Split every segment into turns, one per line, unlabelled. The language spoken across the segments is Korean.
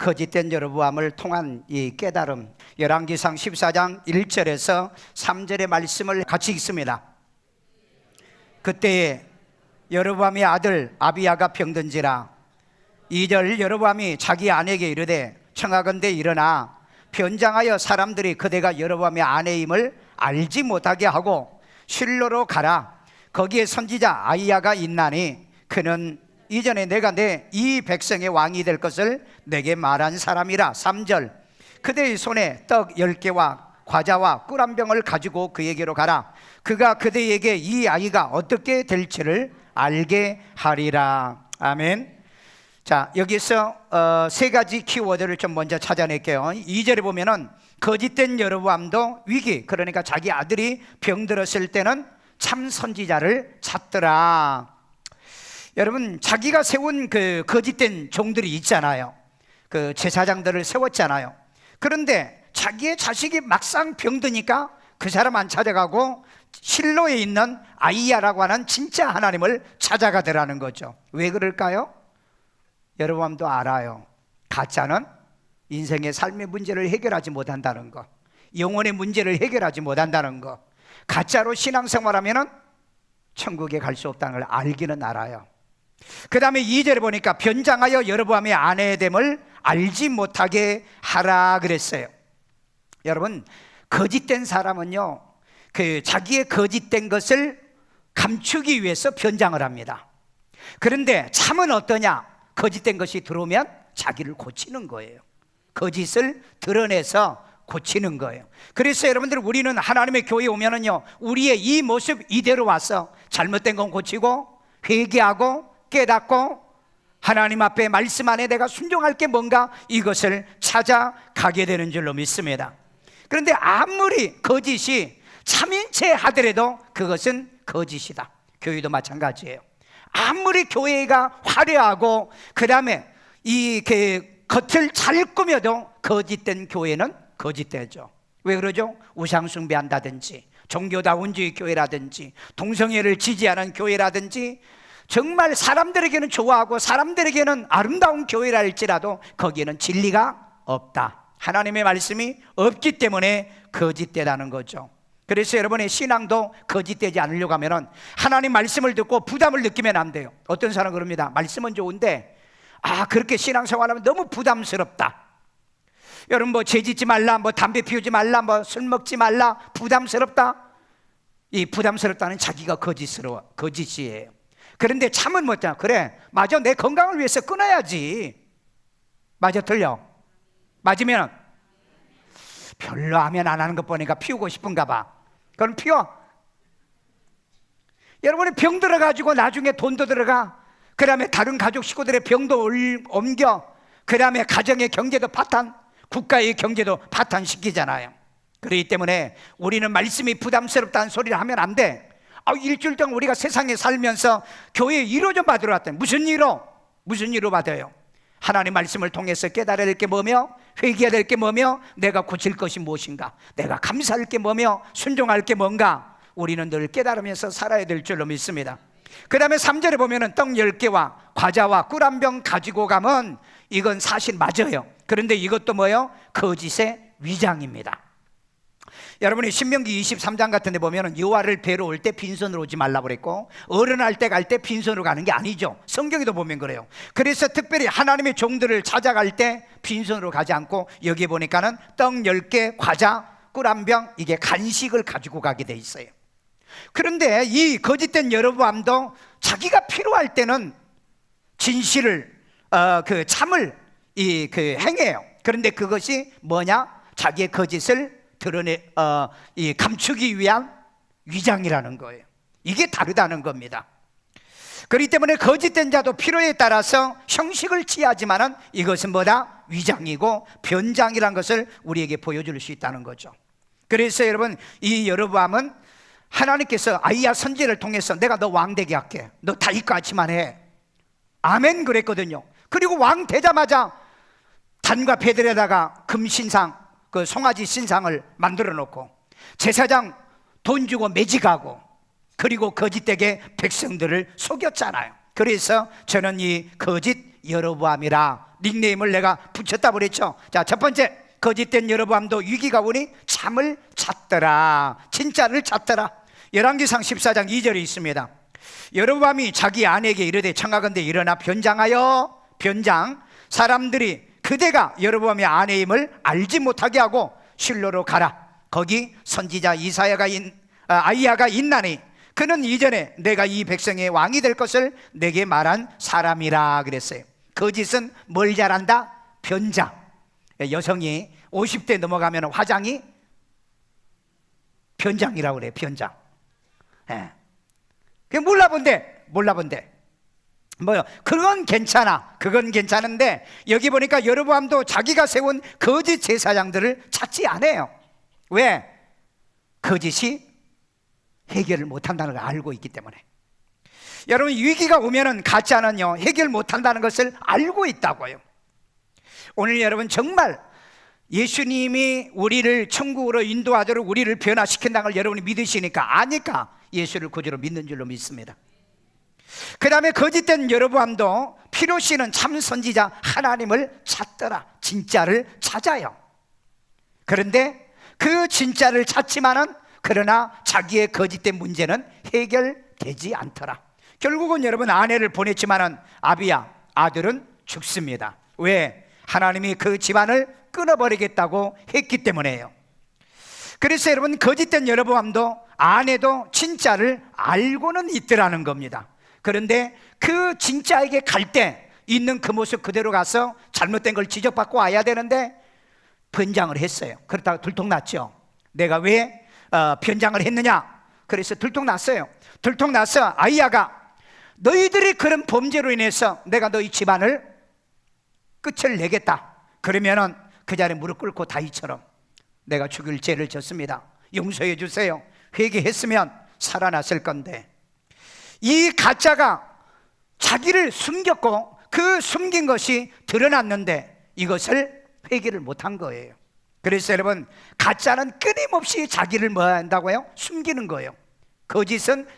거짓된 여로보암을 통한 이 깨달음, 열왕기상 14장 1절에서 3절의 말씀을 같이 읽습니다. 그때에 여로보암의 아들 아비야가 병든지라. 2절 여로보암이 자기 아내에게 이르되 청하건대 일어나 변장하여 사람들이 그대가 여로보암의 아내임을 알지 못하게 하고 실로로 가라. 거기에 선지자 아히야가 있나니 그는 이전에 내가 내 이 백성의 왕이 될 것을 내게 말한 사람이라. 3절 그대의 손에 떡 10개와 과자와 꿀 한 병을 가지고 그에게로 가라. 그가 그대에게 이 아이가 어떻게 될지를 알게 하리라. 아멘. 자, 여기서 세 가지 키워드를 좀 먼저 찾아낼게요. 2절에 보면은 거짓된 여로보암도 위기, 그러니까 자기 아들이 병들었을 때는 참 선지자를 찾더라. 여러분, 자기가 세운 그 거짓된 종들이 있잖아요. 그 제사장들을 세웠잖아요. 그런데 자기의 자식이 막상 병드니까 그 사람 안 찾아가고 실로에 있는 아히야라고 하는 진짜 하나님을 찾아가더라는 거죠. 왜 그럴까요? 여로보암도 알아요. 가짜는 인생의 삶의 문제를 해결하지 못한다는 거, 영혼의 문제를 해결하지 못한다는 거, 가짜로 신앙생활하면 천국에 갈 수 없다는 걸 알기는 알아요. 그 다음에 2절에 보니까 변장하여 여로보암의 아내됨을 알지 못하게 하라 그랬어요. 여러분, 거짓된 사람은요, 그 자기의 거짓된 것을 감추기 위해서 변장을 합니다. 그런데 참은 어떠냐? 거짓된 것이 들어오면 자기를 고치는 거예요. 거짓을 드러내서 고치는 거예요. 그래서 여러분들, 우리는 하나님의 교회에 오면은요, 우리의 이 모습 이대로 와서 잘못된 건 고치고 회개하고 깨닫고 하나님 앞에 말씀 안에 내가 순종할 게 뭔가, 이것을 찾아가게 되는 줄로 믿습니다. 그런데 아무리 거짓이 참인 채 하더라도 그것은 거짓이다. 교회도 마찬가지예요. 아무리 교회가 화려하고 그 다음에 이 겉을 잘 꾸며도 거짓된 교회는 거짓되죠. 왜 그러죠? 우상 숭배한다든지 종교다운주의 교회라든지 동성애를 지지하는 교회라든지 정말 사람들에게는 좋아하고 사람들에게는 아름다운 교회라 할지라도 거기에는 진리가 없다. 하나님의 말씀이 없기 때문에 거짓되다는 거죠. 그래서 여러분의 신앙도 거짓되지 않으려고 하면 하나님 말씀을 듣고 부담을 느끼면 안 돼요. 어떤 사람은 그럽니다. 말씀은 좋은데 그렇게 신앙생활하면 너무 부담스럽다. 여러분, 뭐 죄짓지 말라, 뭐 담배 피우지 말라, 뭐 술 먹지 말라, 부담스럽다. 이 부담스럽다는 자기가 거짓이에요. 그런데 참은 뭐냐? 그래, 맞아, 내 건강을 위해서 끊어야지. 맞아, 틀려? 맞으면 별로 하면 안 하는 것 보니까 피우고 싶은가 봐. 그럼 피워. 여러분이 병 들어가지고 나중에 돈도 들어가, 그 다음에 다른 가족 식구들의 병도 옮겨, 그 다음에 가정의 경제도 파탄, 국가의 경제도 파탄시키잖아요. 그렇기 때문에 우리는 말씀이 부담스럽다는 소리를 하면 안 돼. 일주일 동안 우리가 세상에 살면서 교회에 위로 좀 받으러 왔더니 무슨 위로 받아요? 하나님 말씀을 통해서 깨달아야 될 게 뭐며, 회개해야 될 게 뭐며, 내가 고칠 것이 무엇인가, 내가 감사할 게 뭐며, 순종할 게 뭔가, 우리는 늘 깨달으면서 살아야 될 줄로 믿습니다. 그 다음에 3절에 보면은 떡 10개와 과자와 꿀 한 병 가지고 가면 이건 사실 맞아요. 그런데 이것도 뭐예요? 거짓의 위장입니다. 여러분이 신명기 23장 같은 데 보면 여호와를 뵈러 올 때 빈손으로 오지 말라고 그랬고, 어른할 때 갈 때 빈손으로 가는 게 아니죠. 성경에도 보면 그래요. 그래서 특별히 하나님의 종들을 찾아갈 때 빈손으로 가지 않고 여기 보니까는 떡 10개, 과자, 꿀 한 병, 이게 간식을 가지고 가게 돼 있어요. 그런데 이 거짓된 여로보암도 자기가 필요할 때는 진실을 참을 행해요. 그런데 그것이 뭐냐? 자기의 거짓을 감추기 위한 위장이라는 거예요. 이게 다르다는 겁니다. 그렇기 때문에 거짓된 자도 필요에 따라서 형식을 취하지만은 이것은 뭐다? 위장이고 변장이라는 것을 우리에게 보여줄 수 있다는 거죠. 그래서 여러분, 이 여로보암은 하나님께서 아히야 선지자를 통해서 내가 너 왕 되게 할게, 너 다윗같이만 해, 아멘 그랬거든요. 그리고 왕 되자마자 단과 베들에다가 금신상, 그 송아지 신상을 만들어 놓고 제사장 돈 주고 매직하고, 그리고 거짓되게 백성들을 속였잖아요. 그래서 저는 이 거짓 여로보암이라 닉네임을 내가 붙였다 그랬죠. 자, 첫 번째, 거짓된 여로보암도 위기가 오니 참을 찾더라. 진짜를 찾더라. 열왕기상 14장 2절에 있습니다. 여로보암이 자기 아내에게 이르되 청하건대 일어나 변장하여 사람들이 그대가 여로보암의 아내임을 알지 못하게 하고 실로로 가라. 거기 선지자 아이야가 있나니 그는 이전에 내가 이 백성의 왕이 될 것을 내게 말한 사람이라 그랬어요. 거짓은 뭘 잘한다? 변장. 여성이 50대 넘어가면 화장이 변장이라고 그래요. 변장. 예. 몰라본데 뭐요? 그건 괜찮은데 여기 보니까 여로보암도 자기가 세운 거짓 제사장들을 찾지 않아요. 왜? 거짓이 해결을 못한다는 걸 알고 있기 때문에. 여러분, 위기가 오면은 가짜는요 해결 못한다는 것을 알고 있다고요. 오늘 여러분, 정말 예수님이 우리를 천국으로 인도하도록 우리를 변화시킨다는 걸 여러분이 믿으시니까, 아니까 예수를 구주로 믿는 줄로 믿습니다. 그 다음에 거짓된 여로보암도 필요시는 참 선지자 하나님을 찾더라. 진짜를 찾아요. 그런데 그 진짜를 찾지만은 그러나 자기의 거짓된 문제는 해결되지 않더라. 결국은 여러분, 아내를 보냈지만은 아비야, 아들은 죽습니다. 왜? 하나님이 그 집안을 끊어버리겠다고 했기 때문에요. 그래서 여러분, 거짓된 여로보암도 아내도 진짜를 알고는 있더라는 겁니다. 그런데 그 진짜에게 갈 때 있는 그 모습 그대로 가서 잘못된 걸 지적받고 와야 되는데 변장을 했어요. 그렇다고 들통났죠. 내가 왜 변장을 했느냐? 그래서 들통났어요. 들통나서 아이야가 너희들이 그런 범죄로 인해서 내가 너희 집안을 끝을 내겠다. 그러면은 그 자리에 무릎 꿇고 다윗처럼 내가 죽일 죄를 졌습니다. 용서해 주세요. 회개했으면 살아났을 건데, 이 가짜가 자기를 숨겼고 그 숨긴 것이 드러났는데 이것을 회개를 못한 거예요. 그래서 여러분, 가짜는 끊임없이 자기를 뭐 한다고요? 숨기는 거예요. 거짓은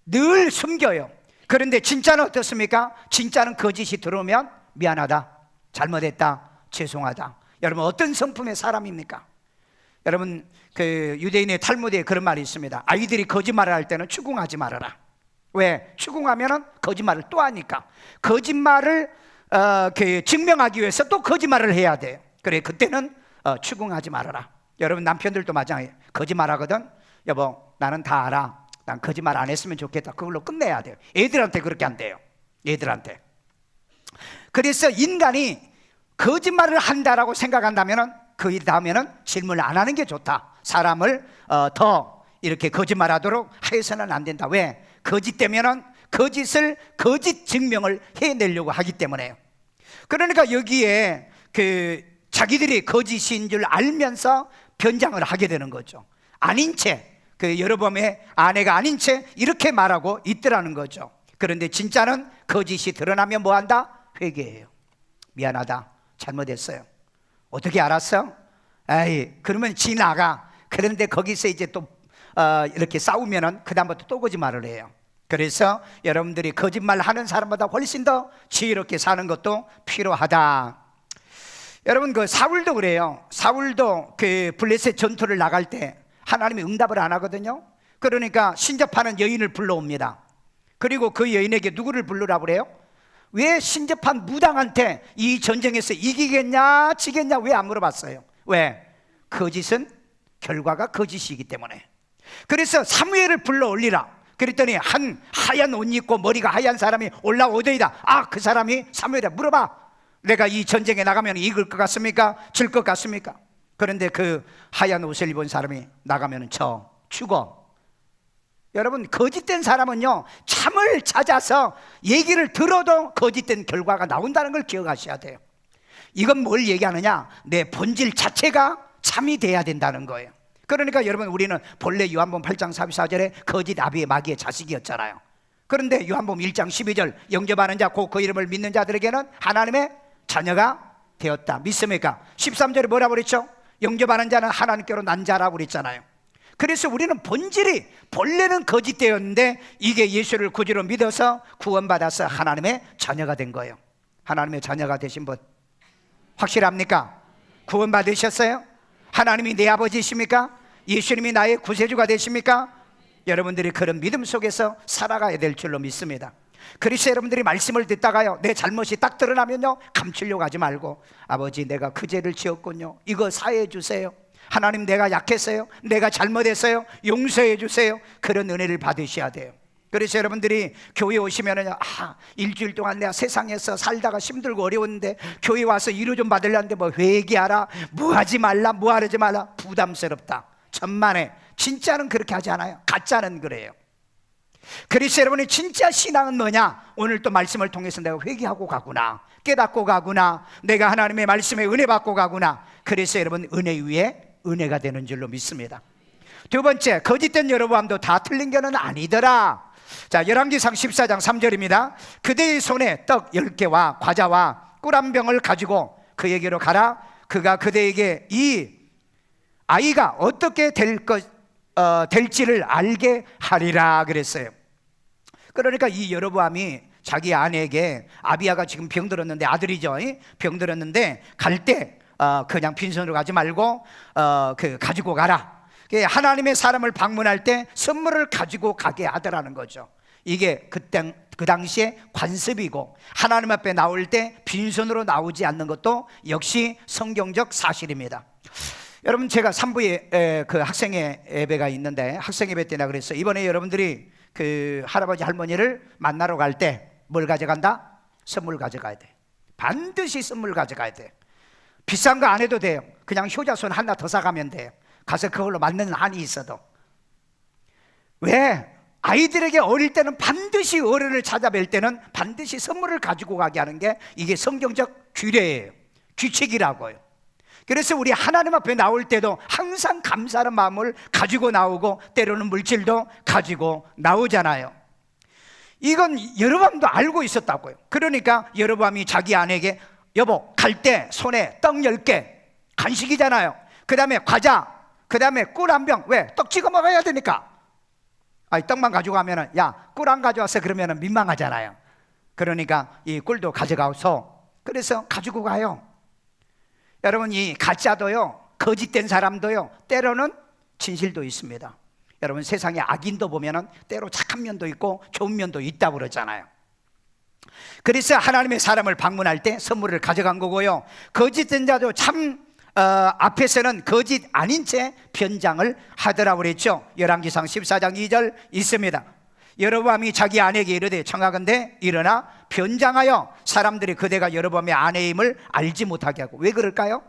늘 숨겨요. 그런데 진짜는 어떻습니까? 진짜는 거짓이 들어오면 미안하다, 잘못했다, 죄송하다. 여러분, 어떤 성품의 사람입니까? 여러분, 그 유대인의 탈무드에 그런 말이 있습니다. 아이들이 거짓말을 할 때는 추궁하지 말아라. 왜? 추궁하면은 거짓말을 또 하니까. 거짓말을 증명하기 위해서 또 거짓말을 해야 돼요. 그래, 그때는 추궁하지 말아라. 여러분, 남편들도 마찬가지예요. 거짓말하거든. 여보, 나는 다 알아. 난 거짓말 안 했으면 좋겠다. 그걸로 끝내야 돼요. 애들한테 그렇게 안 돼요. 애들한테. 그래서 인간이 거짓말을 한다라고 생각한다면은 그 다음에는 질문을 안 하는 게 좋다. 사람을 더 이렇게 거짓말하도록 해서는 안 된다. 왜? 거짓되면은 거짓을 거짓 증명을 해내려고 하기 때문에요. 그러니까 여기에 그 자기들이 거짓인 줄 알면서 변장을 하게 되는 거죠. 아닌 채, 그 여로보암의 아내가 아닌 채 이렇게 말하고 있더라는 거죠. 그런데 진짜는 거짓이 드러나면 뭐 한다? 회개해요. 미안하다, 잘못했어요. 어떻게 알았어? 에이, 그러면 지나가. 그런데 거기서 이제 또 이렇게 싸우면은 그 다음부터 또 거짓말을 해요. 그래서 여러분들이 거짓말 하는 사람보다 훨씬 더 지혜롭게 사는 것도 필요하다. 여러분, 그 사울도 그래요. 사울도 그 블레셋 전투를 나갈 때 하나님이 응답을 안 하거든요. 그러니까 신접하는 여인을 불러옵니다. 그리고 그 여인에게 누구를 부르라고 그래요? 왜 신접한 무당한테 이 전쟁에서 이기겠냐 지겠냐 왜 안 물어봤어요? 왜? 거짓은 결과가 거짓이기 때문에. 그래서 사무엘을 불러 올리라. 그랬더니 한 하얀 옷 입고 머리가 하얀 사람이 올라오더이다. 아, 그 사람이 사무엘이다. 물어봐. 내가 이 전쟁에 나가면 이길 것 같습니까? 질 것 같습니까? 그런데 그 하얀 옷을 입은 사람이 나가면 죽어. 여러분, 거짓된 사람은요, 참을 찾아서 얘기를 들어도 거짓된 결과가 나온다는 걸 기억하셔야 돼요. 이건 뭘 얘기하느냐? 내 본질 자체가 참이 돼야 된다는 거예요. 그러니까 여러분, 우리는 본래 요한복음 8장 44절에 거짓 아비의 마귀의 자식이었잖아요. 그런데 요한복음 1장 12절 영접하는 자 곧 그 이름을 믿는 자들에게는 하나님의 자녀가 되었다. 믿습니까? 13절에 뭐라고 그랬죠? 영접하는 자는 하나님께로 난 자라고 그랬잖아요. 그래서 우리는 본질이 본래는 거짓되었는데 이게 예수를 구주로 믿어서 구원받아서 하나님의 자녀가 된 거예요. 하나님의 자녀가 되신 분 확실합니까? 구원 받으셨어요? 하나님이 내 아버지십니까? 예수님이 나의 구세주가 되십니까? 여러분들이 그런 믿음 속에서 살아가야 될 줄로 믿습니다. 그래서 여러분들이 말씀을 듣다가요, 내 잘못이 딱 드러나면요, 감추려고 하지 말고, 아버지 내가 그 죄를 지었군요, 이거 사해해 주세요. 하나님 내가 약했어요, 내가 잘못했어요, 용서해 주세요. 그런 은혜를 받으셔야 돼요. 그래서 여러분들이 교회 오시면은 일주일 동안 내가 세상에서 살다가 힘들고 어려운데 교회 와서 위로 좀 받으려는데 뭐 회개하라, 뭐 하지 말라, 뭐 하지 말라, 부담스럽다. 천만에 진짜는 그렇게 하지 않아요. 가짜는 그래요. 그래서 여러분이 진짜 신앙은 뭐냐? 오늘 또 말씀을 통해서 내가 회개하고 가구나, 깨닫고 가구나, 내가 하나님의 말씀에 은혜 받고 가구나. 그래서 여러분 은혜 위에 은혜가 되는 줄로 믿습니다. 두 번째, 거짓된 여로보암도 다 틀린 게는 아니더라. 자, 열왕기상 14장 3절입니다. 그대의 손에 떡 10개와 과자와 꿀 한 병을 가지고 그에게로 가라. 그가 그대에게 이 아이가 어떻게 될지를 알게 하리라 그랬어요. 그러니까 이 여로보암이 자기 아내에게, 아비야가 지금 병들었는데, 아들이죠, 병들었는데 갈 때 그냥 빈손으로 가지 말고 가지고 가라. 하나님의 사람을 방문할 때 선물을 가지고 가게 하더라는 거죠. 이게 그 당시에 관습이고, 하나님 앞에 나올 때 빈손으로 나오지 않는 것도 역시 성경적 사실입니다. 여러분, 제가 3부에 그 학생의 예배가 있는데, 학생 예배 때나 그랬어요. 이번에 여러분들이 그 할아버지 할머니를 만나러 갈 때 뭘 가져간다? 선물 가져가야 돼. 반드시 선물 가져가야 돼. 비싼 거 안 해도 돼요. 그냥 효자손 하나 더 사가면 돼요. 가서 그걸로 맞는 한이 있어도. 왜? 아이들에게 어릴 때는 반드시, 어른을 찾아뵐 때는 반드시 선물을 가지고 가게 하는 게 이게 성경적 규례예요. 규칙이라고요. 그래서 우리 하나님 앞에 나올 때도 항상 감사하는 마음을 가지고 나오고, 때로는 물질도 가지고 나오잖아요. 이건 여로보암도 알고 있었다고요. 그러니까 여로보암이 자기 아내에게, 여보, 갈 때 손에 떡 10개, 간식이잖아요. 그 다음에 과자, 그 다음에 꿀 한 병. 왜? 떡 찍어 먹어야 되니까. 떡만 가지고 가면은, 야, 꿀 안 가져왔어 그러면은 민망하잖아요. 그러니까 이 꿀도 가져가서, 그래서 가지고 가요. 여러분, 이 가짜도요, 거짓된 사람도요, 때로는 진실도 있습니다. 여러분, 세상에 악인도 보면은 때로 착한 면도 있고 좋은 면도 있다고 그러잖아요. 그래서 하나님의 사람을 방문할 때 선물을 가져간 거고요. 거짓된 자도 참 앞에서는 거짓 아닌 채 변장을 하더라고 그랬죠. 열왕기상 14장 2절 있습니다. 여로보암이 자기 아내에게 이르되 청하건대 일어나 변장하여 사람들이 그대가 여로보암의 아내임을 알지 못하게 하고. 왜 그럴까요?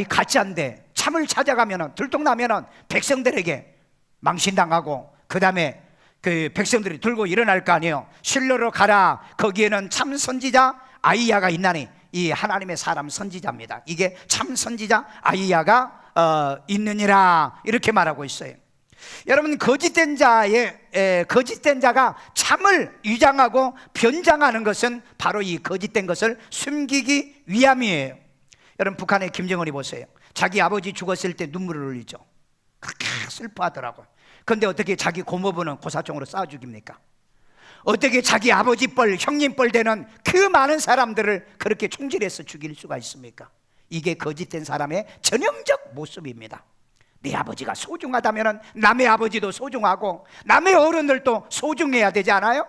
가짜인데 참을 찾아가면은, 들통나면은 백성들에게 망신당하고, 그 다음에 그 백성들이 들고 일어날 거 아니에요. 실로로 가라. 거기에는 참 선지자 아이야가 있나니. 이 하나님의 사람 선지자입니다. 이게 참 선지자 아이야가 있느니라, 이렇게 말하고 있어요. 여러분, 거짓된 자가 참을 위장하고 변장하는 것은 바로 이 거짓된 것을 숨기기 위함이에요. 여러분, 북한의 김정은이 보세요. 자기 아버지 죽었을 때 눈물을 흘리죠. 그렇게 슬퍼하더라고요. 그런데 어떻게 자기 고모부는 고사총으로 쏴 죽입니까? 어떻게 자기 아버지 뻘, 형님 뻘 되는 그 많은 사람들을 그렇게 총질해서 죽일 수가 있습니까? 이게 거짓된 사람의 전형적 모습입니다. 내 아버지가 소중하다면 남의 아버지도 소중하고 남의 어른들도 소중해야 되지 않아요?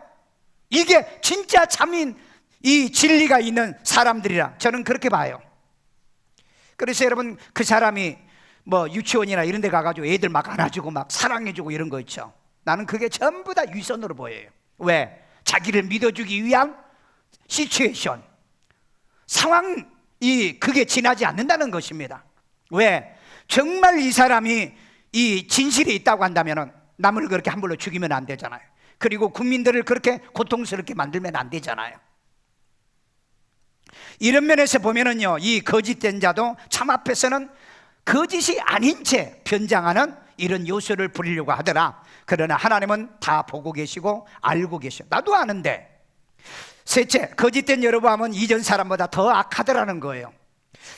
이게 진짜 참인 이 진리가 있는 사람들이라 저는 그렇게 봐요. 그래서 여러분, 그 사람이 뭐 유치원이나 이런 데 가가지고 애들 막 안아주고 막 사랑해주고 이런 거 있죠. 나는 그게 전부 다 위선으로 보여요. 왜? 자기를 믿어주기 위한 시츄에이션, 상황이 그게 지나지 않는다는 것입니다. 왜? 정말 이 사람이 이 진실이 있다고 한다면 남을 그렇게 함부로 죽이면 안 되잖아요. 그리고 국민들을 그렇게 고통스럽게 만들면 안 되잖아요. 이런 면에서 보면은요, 이 거짓된 자도 참 앞에서는 거짓이 아닌 채 변장하는 이런 요소를 부리려고 하더라. 그러나 하나님은 다 보고 계시고 알고 계셔. 나도 아는데. 셋째, 거짓된 여로보암은 이전 사람보다 더 악하더라는 거예요.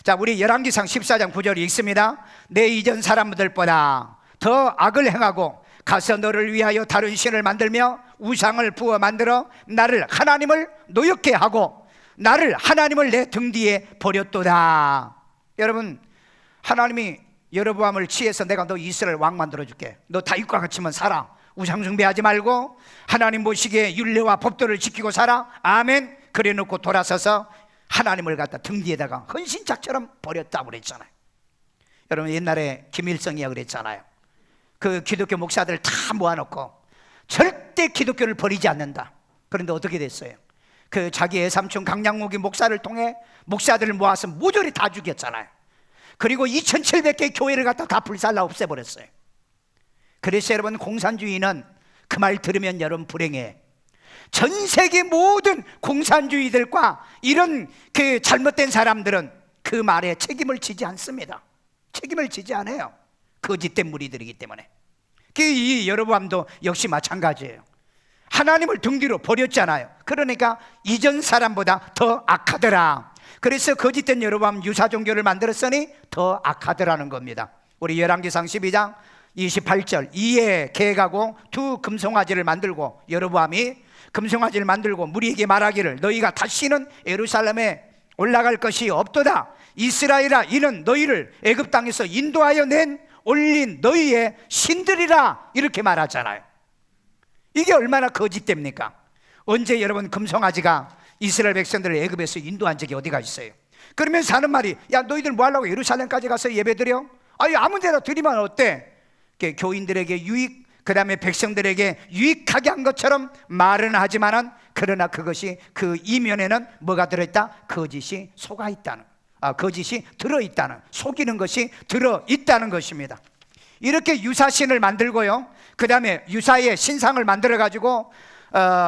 자, 우리 열왕기상 14장 9절이 읽습니다. 내 이전 사람들보다 더 악을 행하고 가서 너를 위하여 다른 신을 만들며 우상을 부어 만들어 나를 하나님을 노엽게 하고 나를 하나님을 내 등 뒤에 버렸도다. 여러분, 하나님이 여로보암을 취해서 내가 너 이스라엘 왕 만들어줄게, 너 다윗과 같이만 살아, 우상 숭배하지 말고 하나님 보시기에 율례와 법도를 지키고 살아, 아멘. 그래 놓고 돌아서서 하나님을 갖다 등 뒤에다가 헌신짝처럼 버렸다고 그랬잖아요. 여러분, 옛날에 김일성이야 그랬잖아요. 그 기독교 목사들 다 모아놓고 절대 기독교를 버리지 않는다. 그런데 어떻게 됐어요? 그 자기 애삼촌 강량목이 목사를 통해 목사들을 모아서 모조리 다 죽였잖아요. 그리고 2700개의 교회를 갖다 다 불살라 없애버렸어요. 그래서 여러분, 공산주의는 그 말 들으면 여러분 불행해. 전 세계 모든 공산주의들과 이런 그 잘못된 사람들은 그 말에 책임을 지지 않습니다. 책임을 지지 않아요. 거짓된 무리들이기 때문에. 이 여로보암도 역시 마찬가지예요. 하나님을 등 뒤로 버렸잖아요. 그러니까 이전 사람보다 더 악하더라. 그래서 거짓된 여로보암 유사 종교를 만들었으니 더 악하더라는 겁니다. 우리 열왕기상 12장 28절, 이에 계획하고 두 금송아지를 만들고, 여로보암이 금송아지를 만들고 무리에게 말하기를 너희가 다시는 예루살렘에 올라갈 것이 없도다. 이스라엘아, 이는 너희를 애굽 땅에서 인도하여 올린 너희의 신들이라, 이렇게 말하잖아요. 이게 얼마나 거짓됩니까? 언제 여러분 금송아지가 이스라엘 백성들을 애굽에서 인도한 적이 어디가 있어요? 그러면서 하는 말이, 야 너희들 뭐 하려고 예루살렘까지 가서 예배드려? 아니 아무 데나 드리면 어때? 교인들에게 유익, 그 다음에 백성들에게 유익하게 한 것처럼 말은 하지만은, 그러나 그것이 그 이면에는 뭐가 들어있다? 거짓이 속아 있다는, 거짓이 들어있다는, 속이는 것이 들어있다는 것입니다. 이렇게 유사신을 만들고요, 그 다음에 유사의 신상을 만들어가지고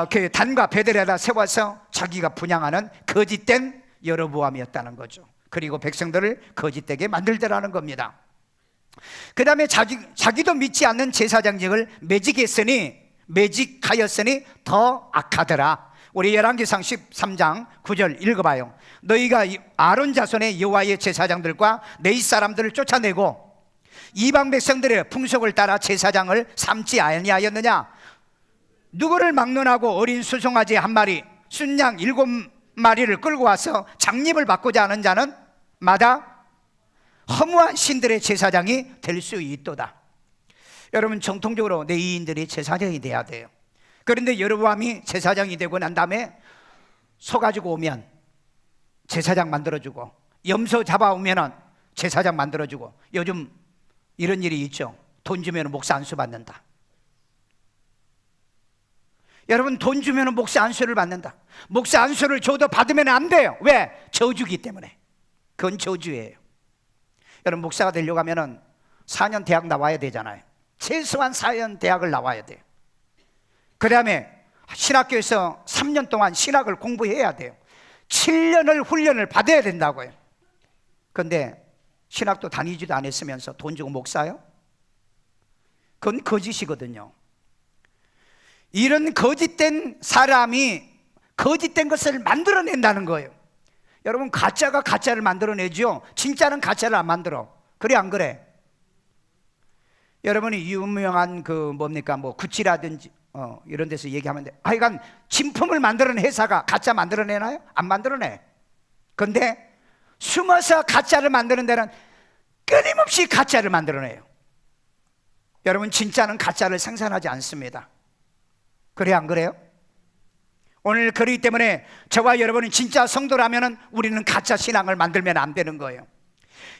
그 단과 베들에다 세워서 자기가 분향하는 거짓된 여로보암이었다는 거죠. 그리고 백성들을 거짓되게 만들더라는 겁니다. 그 다음에 자기도 믿지 않는 제사장직을 매직하였으니 더 악하더라. 우리 열왕기상 13장 9절 읽어봐요. 너희가 아론 자손의 여호와의 제사장들과 내 사람들을 쫓아내고 이방 백성들의 풍속을 따라 제사장을 삼지 아니하였느냐? 누구를 막론하고 어린 수송아지 한 마리, 순양 7마리를 끌고 와서 장립을 받고자 하는 자는 마다 허무한 신들의 제사장이 될 수 있도다. 여러분, 정통적으로 레위인들이 제사장이 돼야 돼요. 그런데 여로보암이 제사장이 되고 난 다음에 소 가지고 오면 제사장 만들어주고, 염소 잡아오면 제사장 만들어주고, 요즘 이런 일이 있죠. 돈 주면 목사 안수 받는다. 여러분, 돈 주면 목사 안수를 받는다. 목사 안수를 줘도 받으면 안 돼요. 왜? 저주기 때문에. 그건 저주예요. 여러분, 목사가 되려고 하면 4년 대학 나와야 되잖아요. 최소한 4년 대학을 나와야 돼요. 그 다음에 신학교에서 3년 동안 신학을 공부해야 돼요. 7년을 훈련을 받아야 된다고요. 그런데 신학도 다니지도 않았으면서 돈 주고 목사요? 그건 거짓이거든요. 이런 거짓된 사람이 거짓된 것을 만들어낸다는 거예요. 여러분, 가짜가 가짜를 만들어내죠. 진짜는 가짜를 안 만들어. 그래 안 그래? 여러분이 유명한 뭐 구찌라든지 이런 데서 얘기하면 돼. 하여간 진품을 만드는 회사가 가짜 만들어내나요? 안 만들어내. 그런데 숨어서 가짜를 만드는 데는 끊임없이 가짜를 만들어내요. 여러분, 진짜는 가짜를 생산하지 않습니다. 그래 안 그래요? 오늘 그렇기 때문에 저와 여러분은 진짜 성도라면 우리는 가짜 신앙을 만들면 안 되는 거예요.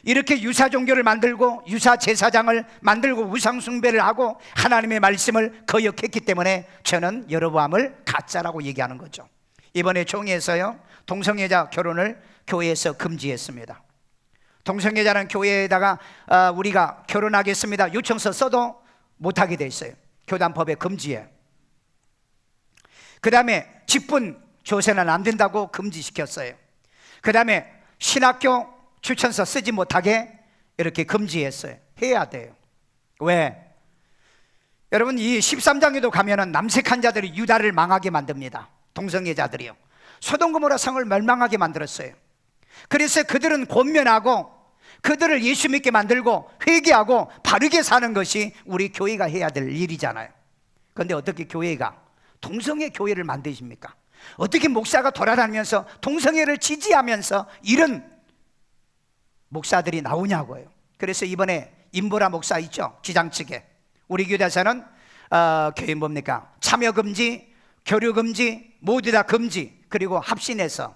이렇게 유사 종교를 만들고 유사 제사장을 만들고 우상 숭배를 하고 하나님의 말씀을 거역했기 때문에 저는 여로보암을 가짜라고 얘기하는 거죠. 이번에 총회에서요, 동성애자 결혼을 교회에서 금지했습니다. 동성애자는 교회에다가 우리가 결혼하겠습니다 요청서 써도 못하게 돼 있어요. 교단법에 금지해. 그 다음에 직분 조세는 안 된다고 금지시켰어요. 그 다음에 신학교 추천서 쓰지 못하게 이렇게 금지했어요. 해야 돼요. 왜? 여러분, 이 13장에도 가면은 남색한 자들이 유다를 망하게 만듭니다. 동성애자들이요. 소돔 고모라 성을 멸망하게 만들었어요. 그래서 그들은 권면하고 그들을 예수 믿게 만들고 회개하고 바르게 사는 것이 우리 교회가 해야 될 일이잖아요. 그런데 어떻게 교회가 동성애 교회를 만드십니까? 어떻게 목사가 돌아다니면서 동성애를 지지하면서 이런 목사들이 나오냐고요. 그래서 이번에 임보라 목사 있죠, 지장측에. 우리 교회에서는 교회 뭡니까? 참여 금지, 교류 금지, 모두 다 금지, 그리고 합신해서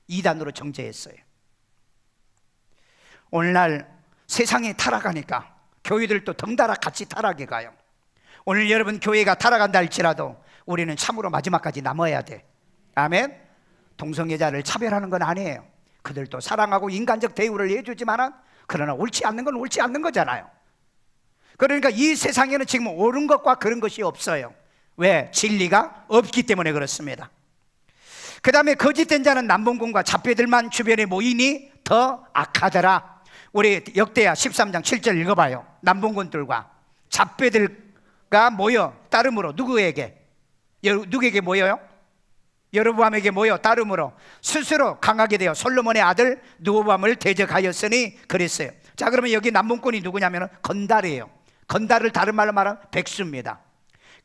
2단으로 정죄했어요. 오늘날 세상이 타락하니까 교회들도 덩달아 같이 타락해 가요. 오늘 여러분 교회가 타락한다 할지라도 우리는 참으로 마지막까지 남아야 돼. 아멘. 동성애자를 차별하는 건 아니에요. 그들도 사랑하고 인간적 대우를 해주지만 그러나 옳지 않는 건 옳지 않는 거잖아요. 그러니까 이 세상에는 지금 옳은 것과 그런 것이 없어요. 왜? 진리가 없기 때문에 그렇습니다. 그 다음에 거짓된 자는 남봉꾼과 잡배들만 주변에 모이니 더 악하더라. 우리 역대하 13장 7절 읽어봐요. 남봉꾼들과 잡배들과 모여 따름으로 누구에게 모여요? 여로보암에게 모여 따름으로 스스로 강하게 되어 솔로몬의 아들 르호보암을 대적하였으니 그랬어요. 자, 그러면 여기 남봉꾼이 누구냐면 건달이에요. 건달을 다른 말로 말하면 백수입니다.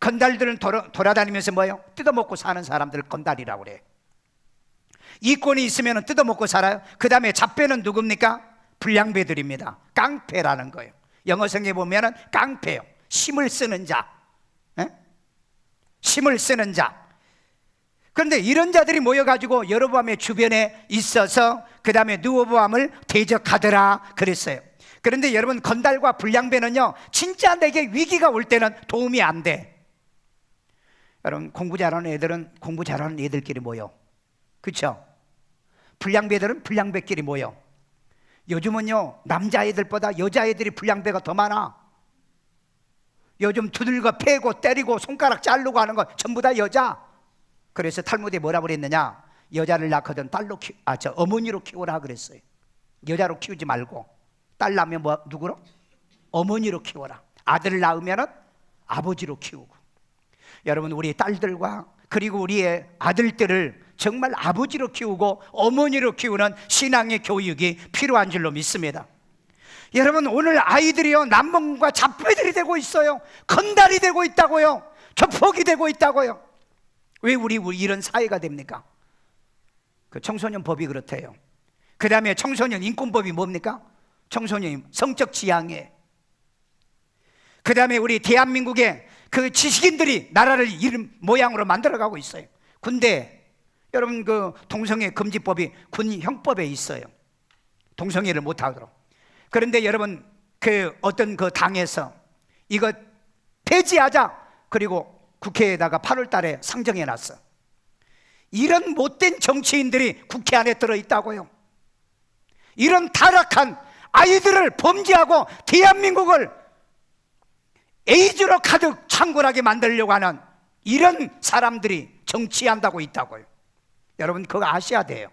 건달들은 돌아다니면서 뭐예요? 뜯어먹고 사는 사람들을 건달이라고 그래요. 이권이 있으면 뜯어먹고 살아요. 그 다음에 잡배는 누굽니까? 불량배들입니다. 깡패라는 거예요. 영어성에 보면 깡패요. 힘을 쓰는 자, 힘을 쓰는 자. 그런데 이런 자들이 모여가지고 여로보암의 주변에 있어서 그 다음에 르호보암을 대적하더라 그랬어요. 그런데 여러분, 건달과 불량배는요, 진짜 내게 위기가 올 때는 도움이 안 돼. 여러분, 공부 잘하는 애들은 공부 잘하는 애들끼리 모여, 그렇죠? 불량배들은 불량배끼리 모여. 요즘은요, 남자애들보다 여자애들이 불량배가 더 많아. 요즘 두들겨 패고 때리고 손가락 자르고 하는 거 전부 다 여자. 그래서 탈무드에 뭐라 그랬느냐? 여자를 낳거든 어머니로 키우라 그랬어요. 여자로 키우지 말고 딸 낳으면 누구로? 어머니로 키워라. 아들을 낳으면 아버지로 키우고. 여러분, 우리 딸들과 그리고 우리의 아들들을 정말 아버지로 키우고 어머니로 키우는 신앙의 교육이 필요한 줄로 믿습니다. 여러분, 오늘 아이들이요, 남봉과 잡배들이 되고 있어요. 건달이 되고 있다고요. 조폭이 되고 있다고요. 왜 우리 이런 사회가 됩니까? 그 청소년 법이 그렇대요. 그 다음에 청소년 인권법이 뭡니까? 청소년 성적 지향에. 그 다음에 우리 대한민국의 그 지식인들이 나라를 이런 모양으로 만들어가고 있어요. 군대, 여러분, 그 동성애 금지법이 군 형법에 있어요. 동성애를 못하도록. 그런데 여러분, 그 어떤 그 당에서 이거 폐지하자, 그리고 국회에다가 8월 달에 상정해 놨어. 이런 못된 정치인들이 국회 안에 들어있다고요. 이런 타락한 아이들을 범죄하고 대한민국을 에이즈로 가득 창궐하게 만들려고 하는 이런 사람들이 정치한다고 있다고요. 여러분, 그거 아셔야 돼요.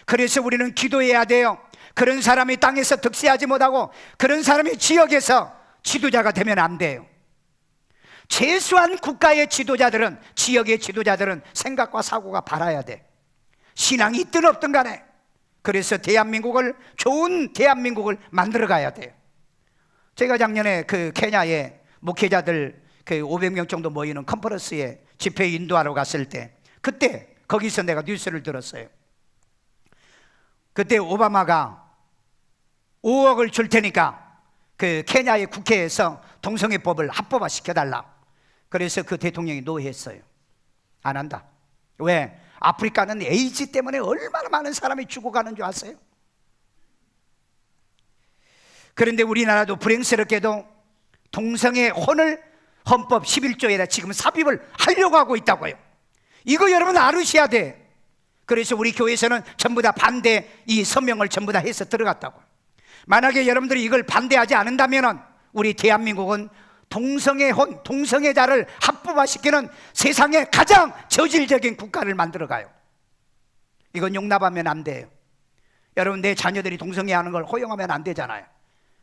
그래서 우리는 기도해야 돼요. 그런 사람이 땅에서 득세하지 못하고 그런 사람이 지역에서 지도자가 되면 안 돼요. 최소한 국가의 지도자들은, 지역의 지도자들은 생각과 사고가 바라야 돼. 신앙이 있든 없든 간에. 그래서 대한민국을, 좋은 대한민국을 만들어 가야 돼요. 제가 작년에 그 케냐에 목회자들 그 500명 정도 모이는 컨퍼런스에 집회 인도하러 갔을 때, 그때 거기서 내가 뉴스를 들었어요. 그때 오바마가 5억을 줄 테니까 그 케냐의 국회에서 동성애법을 합법화 시켜달라. 그래서 그 대통령이 노했어요. 안 한다. 왜? 아프리카는 에이즈 때문에 얼마나 많은 사람이 죽어가는 줄 아세요? 그런데 우리나라도 불행스럽게도 동성애 혼을 헌법 11조에다 지금 삽입을 하려고 하고 있다고요. 이거 여러분 알으셔야 돼. 그래서 우리 교회에서는 전부 다 반대, 이 서명을 전부 다 해서 들어갔다고. 만약에 여러분들이 이걸 반대하지 않는다면 우리 대한민국은 동성애 혼, 동성애자를 합법화시키는 세상의 가장 저질적인 국가를 만들어가요. 이건 용납하면 안 돼요. 여러분, 내 자녀들이 동성애하는 걸 허용하면 안 되잖아요.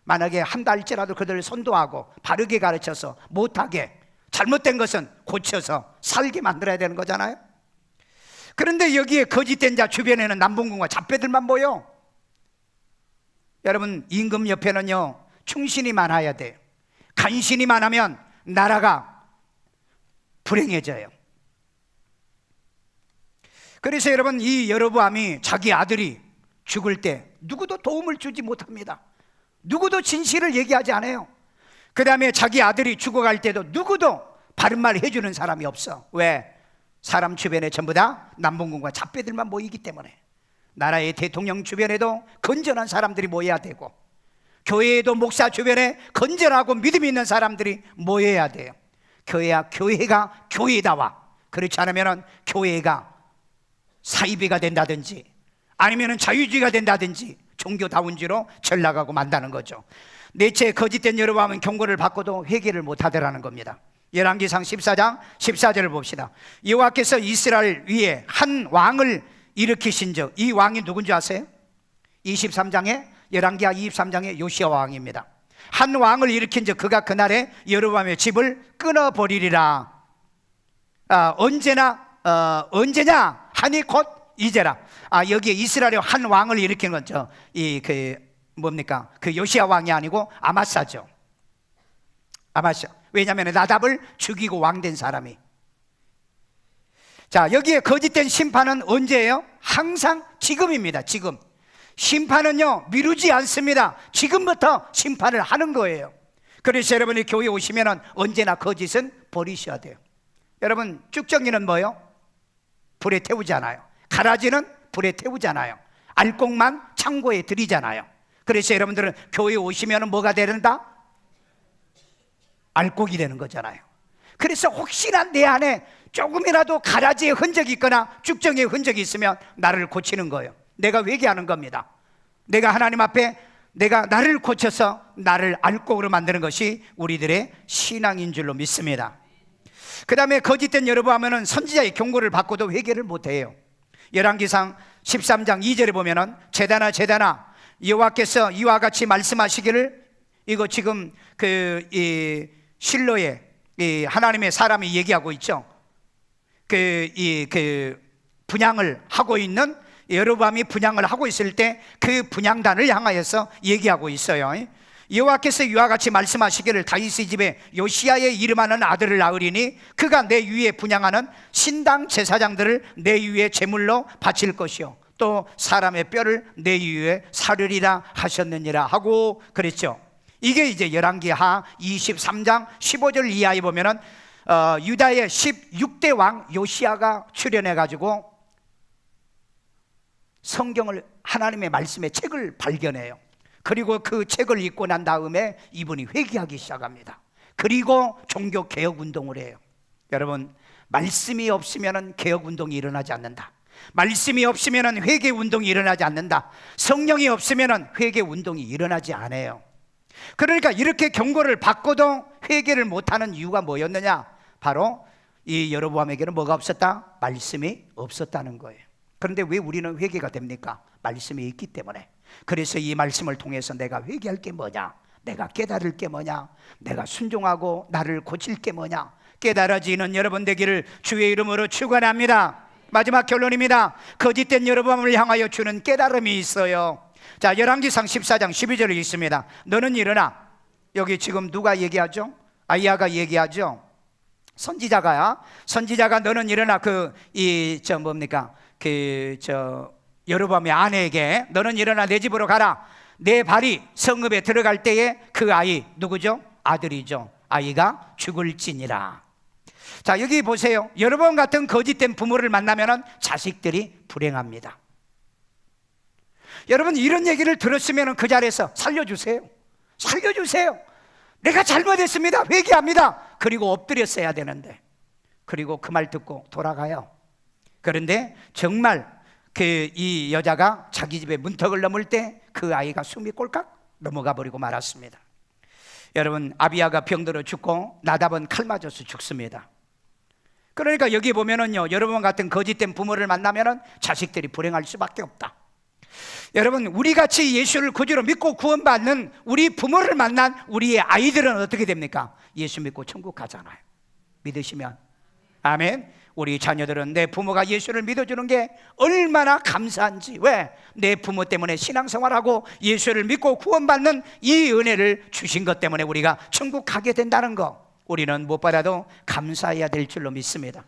만약에 한다 할지라도 그들을 선도하고 바르게 가르쳐서, 못하게, 잘못된 것은 고쳐서 살게 만들어야 되는 거잖아요. 그런데 여기에 거짓된 자 주변에는 남봉꾼과 잡배들만 모여. 여러분, 임금 옆에는요 충신이 많아야 돼요. 간신이 많으면 나라가 불행해져요. 그래서 여러분, 이 여로보암이 자기 아들이 죽을 때 누구도 도움을 주지 못합니다. 누구도 진실을 얘기하지 않아요. 그 다음에 자기 아들이 죽어갈 때도 누구도 바른 말 해주는 사람이 없어. 왜? 사람 주변에 전부 다 남봉군과 잡배들만 모이기 때문에. 나라의 대통령 주변에도 건전한 사람들이 모여야 되고, 교회에도 목사 주변에 건전하고 믿음 있는 사람들이 모여야 돼요. 교회가 교회다와. 그렇지 않으면 교회가 사이비가 된다든지 아니면 자유주의가 된다든지 종교다운지로 전락하고 만다는 거죠. 넷째, 거짓된 여로보암은 경고를 받고도 회개를 못하더라는 겁니다. 열왕기상 14장 14절을 봅시다. 여호와께서 이스라엘 위에 한 왕을 일으키신 적, 이 왕이 누군지 아세요? 23장에, 열왕기하 23장에 요시야 왕입니다. 한 왕을 일으킨 적, 그가 그날에 여로보암의 집을 끊어버리리라. 언제냐 하니 곧 이제라. 여기에 이스라엘의 한 왕을 일으킨 건 그 요시야 왕이 아니고 아마사죠. 아마사. 왜냐하면 나답을 죽이고 왕된 사람이. 자, 여기에 거짓된 심판은 언제예요? 항상 지금입니다. 지금. 심판은요 미루지 않습니다. 지금부터 심판을 하는 거예요. 그래서 여러분이 교회 오시면 언제나 거짓은 버리셔야 돼요. 여러분, 쭉정이는 뭐예요? 불에 태우잖아요. 가라지는 불에 태우잖아요. 알곡만 창고에 들이잖아요. 그래서 여러분들은 교회 오시면 뭐가 되는다? 알곡이 되는 거잖아요. 그래서 혹시나 내 안에 조금이라도 가라지의 흔적이 있거나 쭉정의 흔적이 있으면 나를 고치는 거예요. 내가 회개하는 겁니다. 내가 하나님 앞에 나를 고쳐서 나를 알곡으로 만드는 것이 우리들의 신앙인 줄로 믿습니다. 그 다음에 거짓된 여로보암은 선지자의 경고를 받고도 회개를 못해요. 열왕기상 13장 2절에 보면은 제단아 여호와께서 이와 같이 말씀하시기를, 이거 지금 이 실로에 하나님의 사람이 얘기하고 있죠. 분향을 하고 있는, 여로보암이 분향을 하고 있을 때 그 분향단을 향하여서 얘기하고 있어요. 여호와께서 이와 같이 말씀하시기를, 다윗의 집에 요시야의 이름하는 아들을 낳으리니 그가 내 위에 분향하는 신당 제사장들을 내 위에 제물로 바칠 것이요 또 사람의 뼈를 내 위에 사르리라 하셨느니라 하고 그랬죠. 이게 이제 열왕기하 23장 15절 이하에 보면은 유다의 16대 왕 요시야가 출현해 가지고 성경을, 하나님의 말씀의 책을 발견해요. 그리고 그 책을 읽고 난 다음에 이분이 회개하기 시작합니다. 그리고 종교 개혁 운동을 해요. 여러분, 말씀이 없으면 개혁 운동이 일어나지 않는다. 말씀이 없으면 회개 운동이 일어나지 않는다. 성령이 없으면 회개 운동이 일어나지 않아요. 그러니까 이렇게 경고를 받고도 회개를 못하는 이유가 뭐였느냐? 바로 이 여로보암에게는 뭐가 없었다? 말씀이 없었다는 거예요. 그런데 왜 우리는 회개가 됩니까? 말씀이 있기 때문에. 그래서 이 말씀을 통해서 내가 회개할 게 뭐냐? 내가 깨달을 게 뭐냐? 내가 순종하고 나를 고칠 게 뭐냐? 깨달아지는 여러분 되기를 주의 이름으로 축원합니다. 마지막 결론입니다. 거짓된 여로보암을 향하여 주는 깨달음이 있어요. 자, 열왕기상 14장 12절에 있습니다. 너는 일어나. 여기 지금 누가 얘기하죠? 아이야가 얘기하죠. 선지자가 너는 일어나 여로보암의 아내에게 너는 일어나 내 집으로 가라. 내 발이 성읍에 들어갈 때에 그 아이 누구죠? 아들이죠. 아이가 죽을지니라. 자, 여기 보세요. 여로보암 같은 거짓된 부모를 만나면 자식들이 불행합니다. 여러분, 이런 얘기를 들었으면 그 자리에서 살려주세요. 내가 잘못했습니다. 회개합니다. 그리고 엎드렸어야 되는데, 그리고 그 말 듣고 돌아가요. 그런데 정말 이 여자가 자기 집에 문턱을 넘을 때 그 아이가 숨이 꼴깍 넘어가 버리고 말았습니다. 여러분, 아비야가 병들어 죽고 나답은 칼 맞아서 죽습니다. 그러니까 여기 보면은요, 여러분 같은 거짓된 부모를 만나면은 자식들이 불행할 수밖에 없다. 여러분, 우리같이 예수를 구주로 믿고 구원받는 우리 부모를 만난 우리의 아이들은 어떻게 됩니까? 예수 믿고 천국 가잖아요. 믿으시면. 아멘. 우리 자녀들은 내 부모가 예수를 믿어주는 게 얼마나 감사한지. 왜? 내 부모 때문에 신앙생활하고 예수를 믿고 구원받는 이 은혜를 주신 것 때문에 우리가 천국 가게 된다는 거, 우리는 못 받아도 감사해야 될 줄로 믿습니다.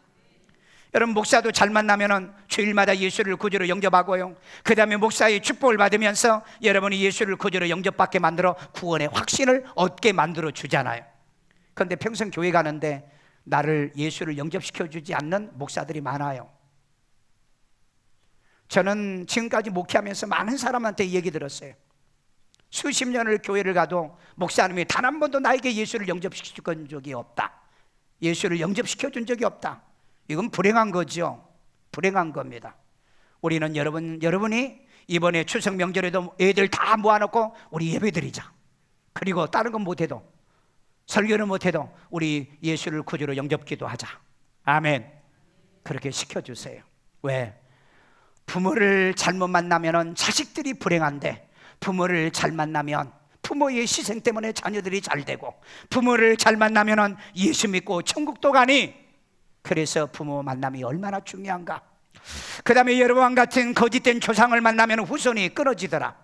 여러분, 목사도 잘 만나면은 주일마다 예수를 구주로 영접하고요, 그 다음에 목사의 축복을 받으면서 여러분이 예수를 구주로 영접받게 만들어 구원의 확신을 얻게 만들어 주잖아요. 그런데 평생 교회 가는데 나를 예수를 영접시켜주지 않는 목사들이 많아요. 저는 지금까지 목회하면서 많은 사람한테 이 얘기 들었어요. 수십 년을 교회를 가도 목사님이 단 한 번도 나에게 예수를 영접시켜준 적이 없다, 예수를 영접시켜준 적이 없다. 이건 불행한 거죠. 불행한 겁니다. 우리는 여러분이 이번에 추석 명절에도 애들 다 모아놓고 우리 예배드리자, 그리고 다른 건 못해도, 설교는 못해도 우리 예수를 구주로 영접기도 하자. 아멘. 그렇게 시켜주세요. 왜? 부모를 잘못 만나면 자식들이 불행한데, 부모를 잘 만나면 부모의 희생 때문에 자녀들이 잘 되고, 부모를 잘 만나면 예수 믿고 천국도 가니, 그래서 부모 만남이 얼마나 중요한가. 그 다음에 여러분 같은 거짓된 조상을 만나면 후손이 끊어지더라.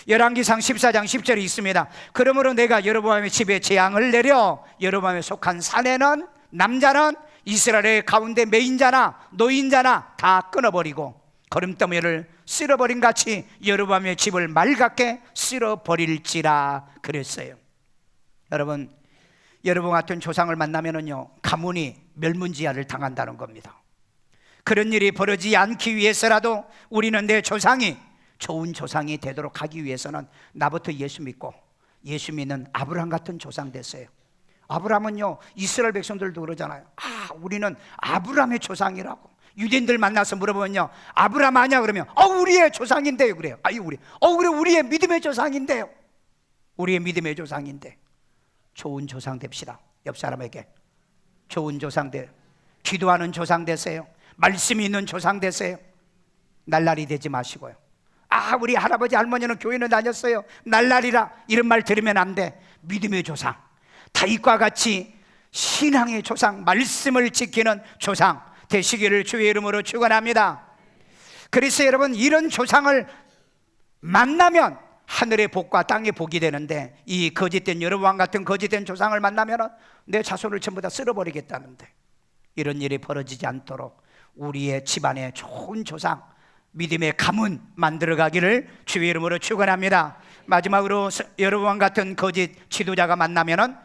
열왕기상 14장 10절이 있습니다. 그러므로 내가 여로보암의 집에 재앙을 내려 여로보암에 속한 사내는, 남자는 이스라엘의 가운데 매인자나 노인자나 다 끊어버리고 거름더미를 쓸어버린 같이 여로보암의 집을 맑게 쓸어버릴지라 그랬어요. 여러분 같은 조상을 만나면은요, 가문이 멸문지하를 당한다는 겁니다. 그런 일이 벌어지지 않기 위해서라도 우리는 내 조상이 좋은 조상이 되도록 하기 위해서는 나부터 예수 믿고, 예수 믿는 아브라함 같은 조상 됐어요. 아브라함은요, 이스라엘 백성들도 그러잖아요. 우리는 아브라함의 조상이라고. 유대인들 만나서 물어보면요, 아브라함 아냐 그러면 우리의 조상인데요 그래요. 우리의 믿음의 조상인데요. 우리의 믿음의 조상인데. 좋은 조상 됩시다. 옆 사람에게 좋은 조상 기도하는 조상 되세요. 말씀이 있는 조상 되세요. 날라리 되지 마시고요. 우리 할아버지 할머니는 교회는 다녔어요, 날라리라, 이런 말 들으면 안 돼. 믿음의 조상, 다윗과 같이 신앙의 조상, 말씀을 지키는 조상 되시기를 주의 이름으로 축원합니다. 그래서 여러분, 이런 조상을 만나면 하늘의 복과 땅의 복이 되는데, 이 거짓된 여로보암 같은 거짓된 조상을 만나면 내 자손을 전부 다 쓸어버리겠다는데, 이런 일이 벌어지지 않도록 우리의 집안에 좋은 조상, 믿음의 가문 만들어가기를 주의 이름으로 축원합니다. 마지막으로 여로보암 같은 거짓 지도자 만나면은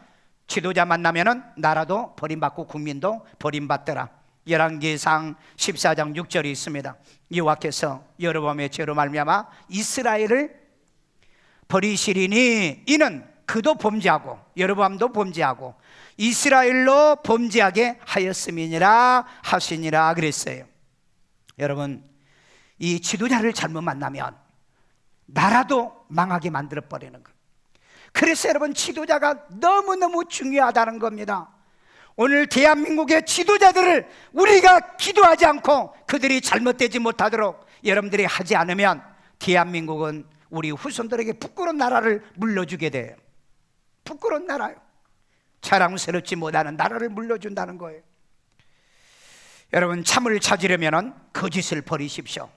나라도 버림받고 국민도 버림받더라. 열왕기상 14장 6절이 있습니다. 여호와께서 여로보암의 죄로 말미암아 이스라엘을 버리시리니 이는 그도 범죄하고 여로보암도 범죄하고 이스라엘로 범죄하게 하였음이니라 하시니라 그랬어요. 여러분, 이 지도자를 잘못 만나면 나라도 망하게 만들어 버리는 거예요. 그래서 여러분, 지도자가 너무너무 중요하다는 겁니다. 오늘 대한민국의 지도자들을 우리가 기도하지 않고 그들이 잘못되지 못하도록 여러분들이 하지 않으면 대한민국은 우리 후손들에게 부끄러운 나라를 물려주게 돼요. 부끄러운 나라요. 자랑스럽지 못하는 나라를 물려준다는 거예요. 여러분, 참을 찾으려면 거짓을 버리십시오.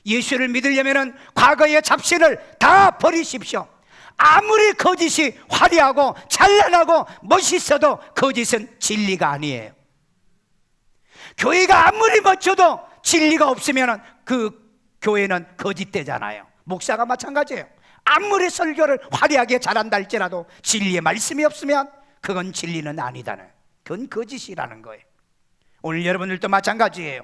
예수를 믿으려면 과거의 잡신을 다 버리십시오. 아무리 거짓이 화려하고 찬란하고 멋있어도 거짓은 진리가 아니에요. 교회가 아무리 멋져도 진리가 없으면 그 교회는 거짓되잖아요. 목사가 마찬가지예요. 아무리 설교를 화려하게 잘한다 할지라도 진리의 말씀이 없으면 그건 진리는 아니다는, 그건 거짓이라는 거예요. 오늘 여러분들도 마찬가지예요.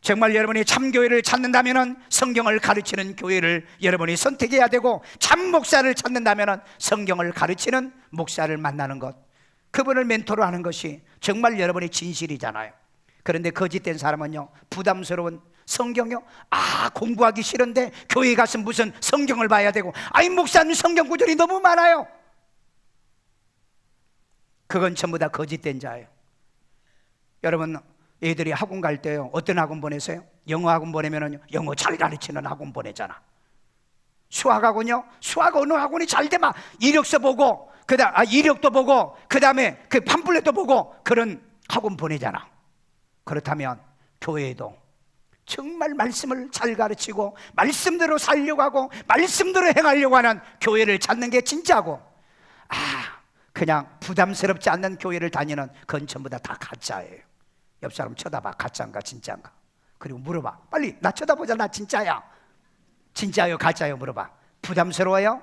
정말 여러분이 참교회를 찾는다면 성경을 가르치는 교회를 여러분이 선택해야 되고, 참 목사를 찾는다면 성경을 가르치는 목사를 만나는 것, 그분을 멘토로 하는 것이 정말 여러분의 진실이잖아요. 그런데 거짓된 사람은요, 부담스러운 성경요? 공부하기 싫은데 교회 가서 무슨 성경을 봐야 되고, 목사님 성경 구절이 너무 많아요. 그건 전부 다 거짓된 자예요. 여러분, 애들이 학원 갈 때요, 어떤 학원 보내세요? 영어 학원 보내면 영어 잘 가르치는 학원 보내잖아. 수학학원요? 수학 어느 학원이 잘 되면 이력서 보고, 이력도 보고, 그 다음에 그 팜플렛도 보고, 그런 학원 보내잖아. 그렇다면 교회에도 정말 말씀을 잘 가르치고 말씀대로 살려고 하고 말씀대로 행하려고 하는 교회를 찾는 게 진짜고, 그냥 부담스럽지 않는 교회를 다니는 건 전부 다 가짜예요. 옆 사람 쳐다봐. 가짜인가 진짜인가. 그리고 물어봐. 빨리 나 쳐다보자. 나 진짜야. 진짜요 가짜요 물어봐. 부담스러워요?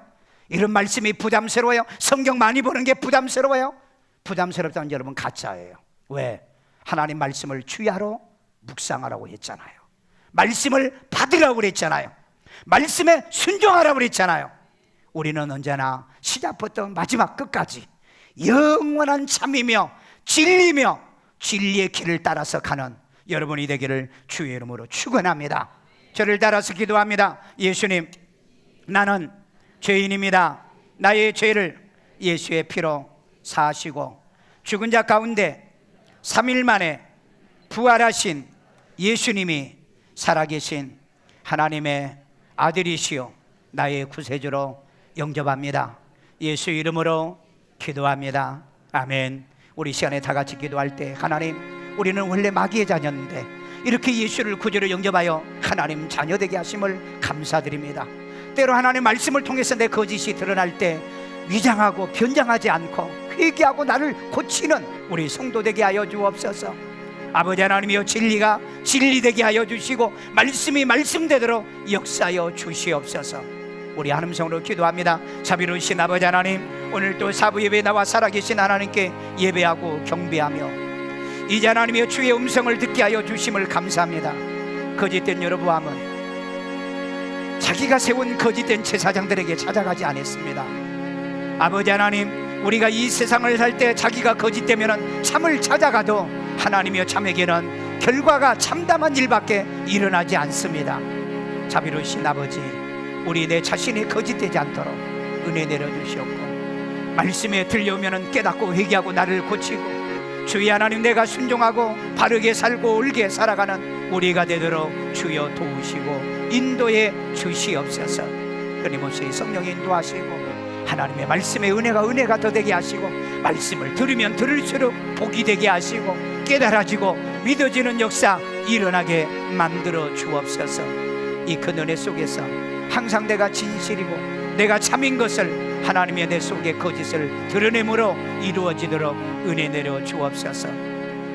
이런 말씀이 부담스러워요? 성경 많이 보는 게 부담스러워요? 부담스럽다면 여러분 가짜예요. 왜? 하나님 말씀을 주야로 묵상하라고 했잖아요. 말씀을 받으라고 그랬잖아요. 말씀에 순종하라고 그랬잖아요. 우리는 언제나 시작부터 마지막 끝까지 영원한 참이며 진리며 진리의 길을 따라서 가는 여러분이 되기를 주의 이름으로 축원합니다. 저를 따라서 기도합니다. 예수님, 나는 죄인입니다. 나의 죄를 예수의 피로 사하시고 죽은 자 가운데 3일 만에 부활하신 예수님이 살아계신 하나님의 아들이시요 나의 구세주로 영접합니다. 예수 이름으로 기도합니다. 아멘. 우리 시간에 다 같이 기도할 때, 하나님, 우리는 원래 마귀의 자녀인데 이렇게 예수를 구주로 영접하여 하나님 자녀 되게 하심을 감사드립니다. 때로 하나님 말씀을 통해서 내 거짓이 드러날 때 위장하고 변장하지 않고 회개하고 나를 고치는 우리 성도 되게 하여 주옵소서. 아버지 하나님이여, 진리가 진리 되게 하여 주시고 말씀이 말씀되도록 역사하여 주시옵소서. 우리 한음성으로 기도합니다. 자비로우신 아버지 하나님, 오늘 또 사부 예배에 나와 살아계신 하나님께 예배하고 경배하며 이제 하나님이여 주의 음성을 듣게 하여 주심을 감사합니다. 거짓된 여러보암은 자기가 세운 거짓된 제사장들에게 찾아가지 않았습니다. 아버지 하나님, 우리가 이 세상을 살 때 자기가 거짓되면 참을 찾아가도 하나님이여 참에게는 결과가 참담한 일밖에 일어나지 않습니다. 자비로우신 아버지, 우리 내 자신이 거짓되지 않도록 은혜 내려주시옵고 말씀에 들려오면 깨닫고 회개하고 나를 고치고 주의 하나님, 내가 순종하고 바르게 살고 옳게 살아가는 우리가 되도록 주여 도우시고 인도해 주시옵소서. 끊임없이 성령이 인도하시고 하나님의 말씀의 은혜가 더 되게 하시고 말씀을 들으면 들을수록 복이 되게 하시고 깨달아지고 믿어지는 역사 일어나게 만들어 주옵소서. 이 큰 은혜 속에서 항상 내가 진실이고 내가 참인 것을 하나님의 내 속의 거짓을 드러내므로 이루어지도록 은혜 내려 주옵소서.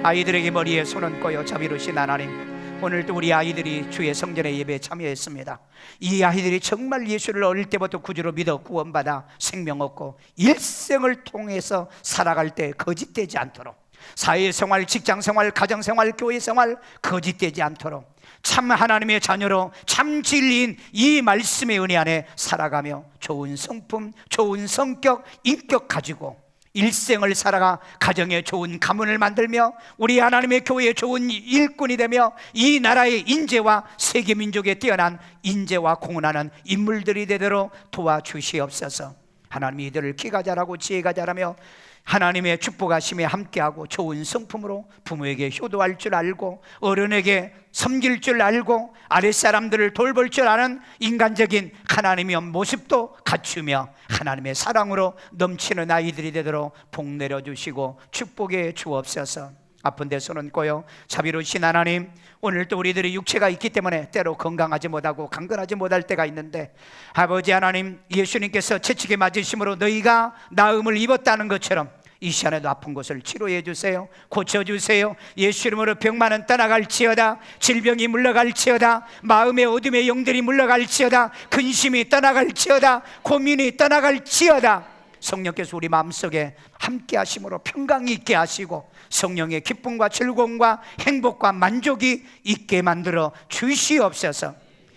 아이들에게 머리에 손 얹고요. 자비로우신 하나님, 오늘도 우리 아이들이 주의 성전의 예배에 참여했습니다. 이 아이들이 정말 예수를 어릴 때부터 구주로 믿어 구원받아 생명 얻고 일생을 통해서 살아갈 때 거짓되지 않도록, 사회생활, 직장생활, 가정생활, 교회생활 거짓되지 않도록 참 하나님의 자녀로 참 진리인 이 말씀의 은혜 안에 살아가며 좋은 성품, 좋은 성격, 인격 가지고 일생을 살아가 가정에 좋은 가문을 만들며 우리 하나님의 교회에 좋은 일꾼이 되며 이 나라의 인재와 세계 민족에 뛰어난 인재와 공헌하는 인물들이 되도록 도와주시옵소서. 하나님이 이들을 키가 자라고 지혜가 자라며 하나님의 축복하심에 함께하고 좋은 성품으로 부모에게 효도할 줄 알고 어른에게 섬길 줄 알고 아랫사람들을 돌볼 줄 아는 인간적인 하나님의 모습도 갖추며 하나님의 사랑으로 넘치는 아이들이 되도록 복 내려주시고 축복해 주옵소서. 아픈 데 손 얹고요. 자비로우신 하나님, 오늘도 우리들이 육체가 있기 때문에 때로 건강하지 못하고 강건하지 못할 때가 있는데 아버지 하나님, 예수님께서 채찍에 맞으심으로 너희가 나음을 입었다는 것처럼 이 시간에도 아픈 곳을 치료해 주세요. 고쳐주세요. 예수 이름으로 병만은 떠나갈지어다. 질병이 물러갈지어다. 마음의 어둠의 영들이 물러갈지어다. 근심이 떠나갈지어다. 고민이 떠나갈지어다. 성령께서 우리 마음속에 함께 하심으로 평강이 있게 하시고 성령의 기쁨과 즐거움과 행복과 만족이 있게 만들어 주시옵소서.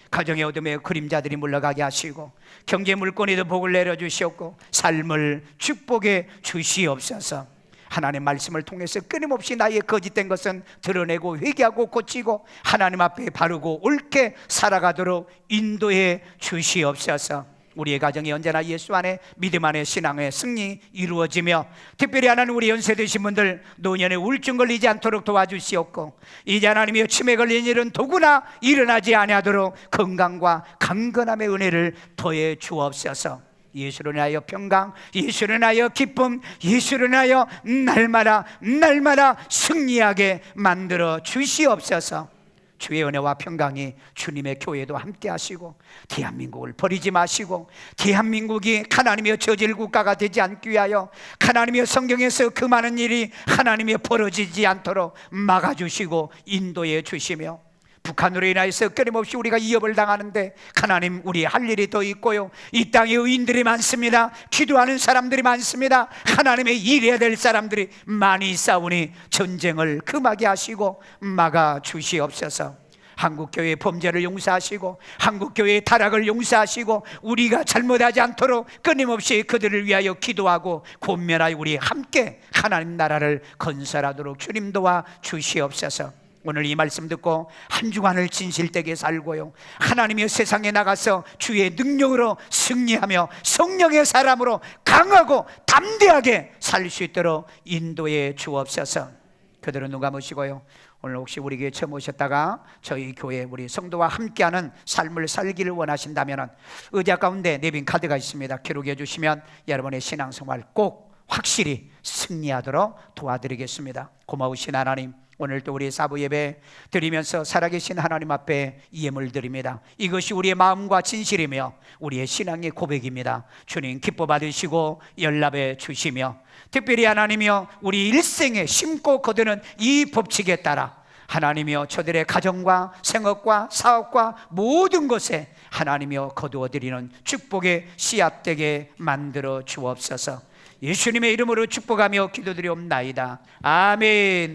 가정의 어둠의 그림자들이 물러가게 하시고 경제 물건에도 복을 내려주시옵고 삶을 축복해 주시옵소서. 하나님의 말씀을 통해서 끊임없이 나의 거짓된 것은 드러내고 회개하고 고치고 하나님 앞에 바르고 옳게 살아가도록 인도해 주시옵소서. 우리의 가정이 언제나 예수 안에 믿음 안에 신앙의 승리 이루어지며 특별히 하나님, 우리 연세 드신 분들 노년에 우울증 걸리지 않도록 도와주시옵고 이제 하나님이여 치매 걸린 일은 도구나 일어나지 아니하도록 건강과 강건함의 은혜를 더해 주옵소서. 예수를 인하여 평강, 예수를 인하여 기쁨, 예수를 인하여 날마다 승리하게 만들어 주시옵소서. 주의 은혜와 평강이 주님의 교회도 함께 하시고 대한민국을 버리지 마시고 대한민국이 하나님의 저질 국가가 되지 않기 위하여 하나님의 성경에서 그 많은 일이 하나님의 벌어지지 않도록 막아주시고 인도해 주시며 북한으로 인하여서 끊임없이 우리가 위협을 당하는데 하나님, 우리 할 일이 더 있고요, 이 땅에 의인들이 많습니다. 기도하는 사람들이 많습니다. 하나님의 일해야 될 사람들이 많이 싸우니 전쟁을 금하게 하시고 막아 주시옵소서. 한국교회의 범죄를 용서하시고 한국교회의 타락을 용서하시고 우리가 잘못하지 않도록 끊임없이 그들을 위하여 기도하고 권면하여 우리 함께 하나님 나라를 건설하도록 주님 도와 주시옵소서. 오늘 이 말씀 듣고 한 주간을 진실되게 살고요, 하나님의 세상에 나가서 주의 능력으로 승리하며 성령의 사람으로 강하고 담대하게 살 수 있도록 인도해 주옵소서. 그들은 눈 감으시고요, 오늘 혹시 우리 교회 처음 오셨다가 저희 교회 우리 성도와 함께하는 삶을 살기를 원하신다면 의자 가운데 내빈 카드가 있습니다. 기록해 주시면 여러분의 신앙생활 꼭 확실히 승리하도록 도와드리겠습니다. 고마우신 하나님, 오늘 또 우리 사부 예배 드리면서 살아계신 하나님 앞에 예물 드립니다. 이것이 우리의 마음과 진실이며 우리의 신앙의 고백입니다. 주님 기뻐 받으시고 연락해 주시며 특별히 하나님이여 우리 일생에 심고 거두는 이 법칙에 따라 하나님이여 저들의 가정과 생업과 사업과 모든 것에 하나님이여 거두어 드리는 축복의 씨앗되게 만들어 주옵소서. 예수님의 이름으로 축복하며 기도드리옵나이다. 아멘.